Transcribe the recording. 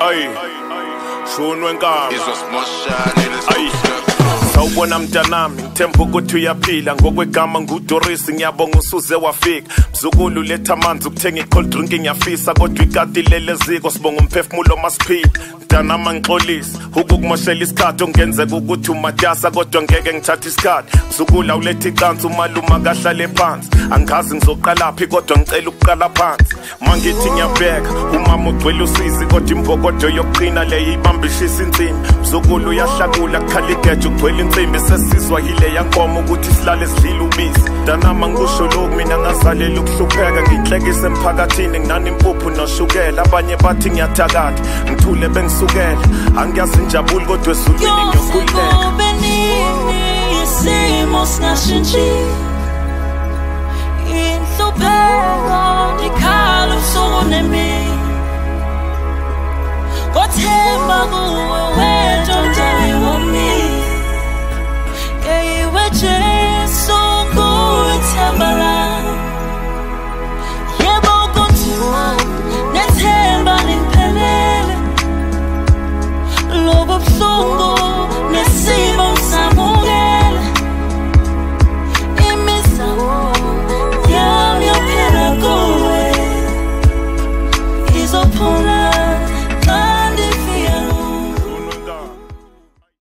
Ay, shunwe nkamba sawubona mntanami, ngithemba ukuthi uyaphila. Ngokwegama nguDoris, ngiyabonga usuze wafika. Mzukulu letha amanzi ukuthenga i-cold drink ngiyafisa, kodwa ikati lele ziko sibonga umphefumulo masiphila. Mntanami ngixolisa ukukumoshela isikhathi, ongenzeka ukuthi umatasa kodwa ngeke ngithathe isikhathi. Mzukulu awulethe icansi umaluma kahlale phansi, angazi ngizoqalaphi kodwa ngicela ukuqala phansi. Mangithi ngiyabheka umama ugcwele usizi, kodwa imbokodo yokuqina le ibambishisa insimbi. Mzukulu uyahlakula kukhala igeja ugcwele insimbi, sesizwa yile yankomo ukuthi silale sidlile ubisi. Mntanami ngisho lokhu mina ngazalela ukuhlupheka, nginhlekisa emphakathini nginani impuphu noshukela. Abanye bathi ngiyathakatha ngithule bengisukela, angiyazi injabulo kodwa ezulwini ngiyokhululeka. Isimo singashintshi